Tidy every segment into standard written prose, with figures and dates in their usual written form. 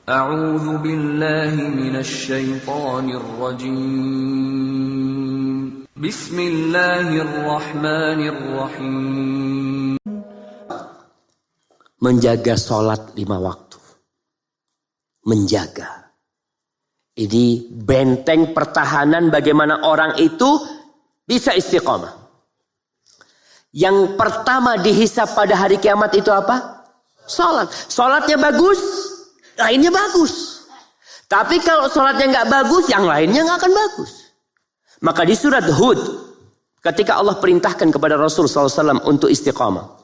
A'udzu billahi minasy syaithanir rajim. Bismillahirrahmanirrahim. Menjaga sholat 5 waktu. Menjaga. Ini benteng pertahanan bagaimana orang itu bisa istiqomah. Yang pertama dihisab pada hari kiamat itu apa? Sholat. Sholatnya bagus, lainnya bagus. Tapi kalau sholatnya nggak bagus, yang lainnya nggak akan bagus. Maka di surat Hud, ketika Allah perintahkan kepada Rasul SAW untuk istiqamah.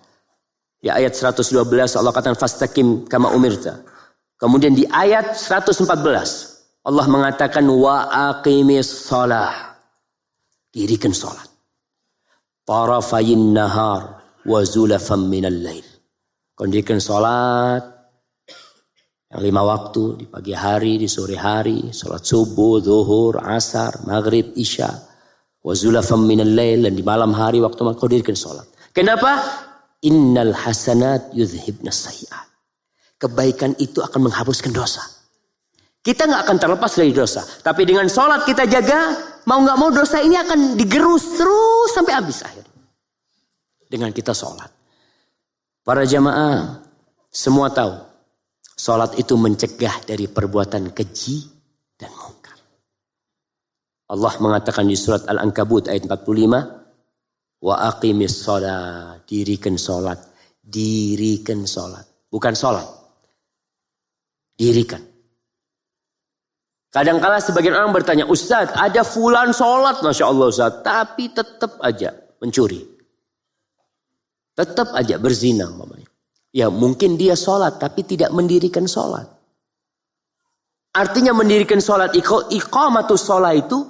Ya ayat 112 Allah katakan fastaqim kama umirta. Kemudian di ayat 114 Allah mengatakan wa aqimis shalah. Dirikan salat. Tarafayin nahar wa zulafam minal lail. Dirikan salat yang 5 waktu di pagi hari, di sore hari, salat subuh, zuhur, asar, maghrib, isya, wa zulafam minal lail, dan di malam hari waktu kau dirikan salat. Kenapa? Innal hasanat yudhibnas sayyi'at. Kebaikan itu akan menghapuskan dosa. Kita nggak akan terlepas dari dosa. Tapi dengan sholat kita jaga, mau nggak mau dosa ini akan digerus terus sampai habis akhirnya. Dengan kita sholat. Para jamaah semua tahu. Sholat itu mencegah dari perbuatan keji dan mungkar. Allah mengatakan di surat Al-Ankabut ayat 45. Wa aqimis sholat. Dirikan sholat. Dirikan sholat. Bukan sholat. Dirikan. Kadang-kala sebagian orang bertanya, Ustaz, ada fulan sholat, Masya Allah Ustaz. Tapi tetap aja mencuri. Tetap aja berzina. Ya mungkin dia sholat, tapi tidak mendirikan sholat. Artinya mendirikan sholat, iqamatus sholat itu,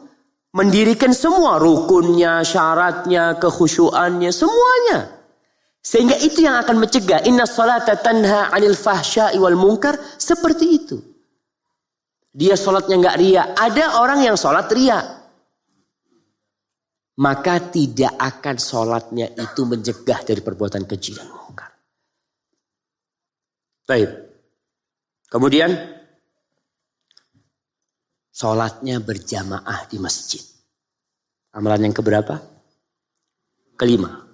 mendirikan semua rukunnya, syaratnya, kekhusyuannya, semuanya. Sehingga itu yang akan mencegah. Inna sholata tanha 'anil fahsya'i wal munkar. Seperti itu. Dia sholatnya nggak ria. Ada orang yang sholat ria. Maka tidak akan sholatnya itu mencegah dari perbuatan keji dan munkar. Baik. Kemudian sholatnya berjamaah di masjid. Amalan yang keberapa? Kelima.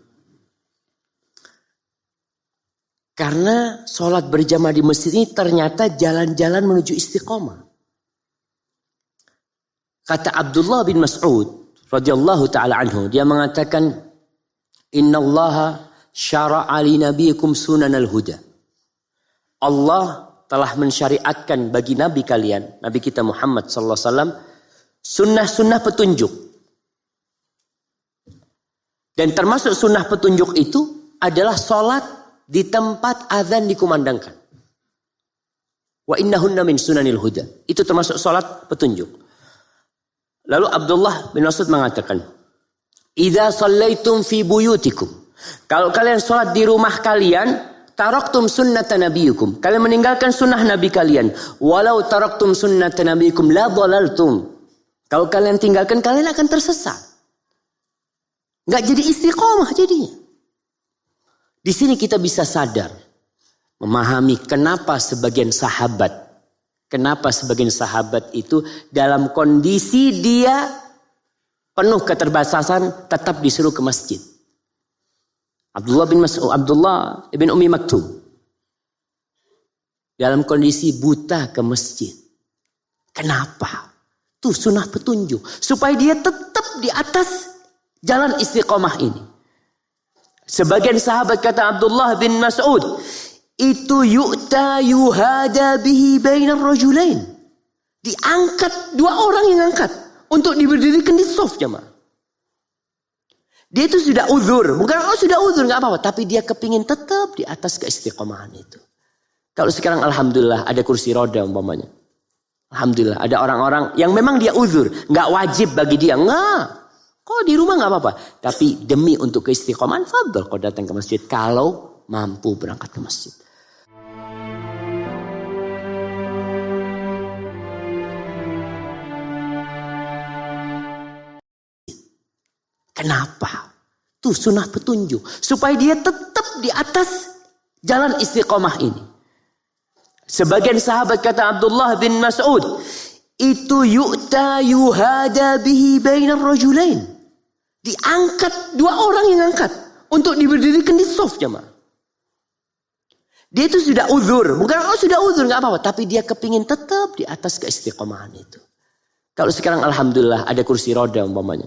Karena sholat berjamaah di masjid ini ternyata jalan-jalan menuju istiqomah. Kata Abdullah bin Mas'ud radhiyallahu ta'ala anhu, dia mengatakan, Innallaha syara'a li nabiyikum sunanal huda. Allah telah mensyariatkan bagi nabi kalian, nabi kita Muhammad sallallahu alaihi wasallam, sunnah-sunnah petunjuk. Dan termasuk sunnah petunjuk itu adalah sholat di tempat azan dikumandangkan. Wa innahunna min sunanil huda. Itu termasuk sholat petunjuk. Lalu Abdullah bin Mas'ud mengatakan, Idza shallaitum fi buyutikum. Kalau kalian sholat di rumah kalian, taraktum sunnata nabiyukum. Kalian meninggalkan sunnah nabi kalian. Walau taraktum sunnata nabiyikum la dhalaltum. Kalau kalian tinggalkan, kalian akan tersesat. Enggak jadi istiqomah jadinya. Di sini kita bisa sadar, memahami kenapa sebagian sahabat itu dalam kondisi dia penuh keterbatasan tetap disuruh ke masjid. Abdullah bin Mas'ud, Abdullah ibn Ummi Maktum dalam kondisi buta ke masjid. Kenapa? Itu sunnah petunjuk supaya dia tetap di atas jalan istiqomah ini. Sebagian sahabat kata Abdullah bin Mas'ud, itu yu'ta yuhada bihi bainar rajulain. Diangkat, 2 orang yang angkat untuk diberdirikan di shaf jemaah. Dia itu sudah uzur, bukan sudah uzur enggak apa-apa, tapi dia kepingin tetap di atas keistiqomahan itu. Kalau sekarang alhamdulillah ada kursi roda umpamanya. Alhamdulillah ada orang-orang yang memang dia uzur, enggak wajib bagi dia, enggak. Kok di rumah enggak apa-apa, tapi demi untuk keistiqomahan fadhil kau datang ke masjid kalau mampu berangkat ke masjid. Kenapa? Itu sunnah petunjuk. Supaya dia tetap di atas jalan istiqomah ini. Sebagian sahabat kata Abdullah bin Mas'ud, itu yu'ta yuhada bihi bainar rajulain. Diangkat, dua orang yang angkat untuk diberdirikan di saf jemaah. Dia itu sudah uzur, bukan sudah uzur nggak apa-apa, tapi dia kepingin tetap di atas keistiqomahan itu. Kalau sekarang alhamdulillah ada kursi roda umpamanya.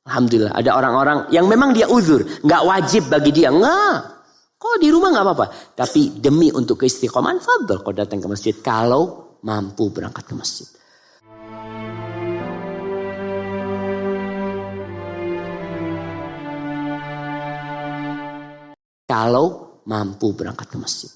Alhamdulillah ada orang-orang yang memang dia uzur, nggak wajib bagi dia, nggak. Kok di rumah nggak apa-apa, tapi demi untuk keistiqomahan, fadl kau datang ke masjid kalau mampu berangkat ke masjid. Kalau mampu berangkat ke masjid.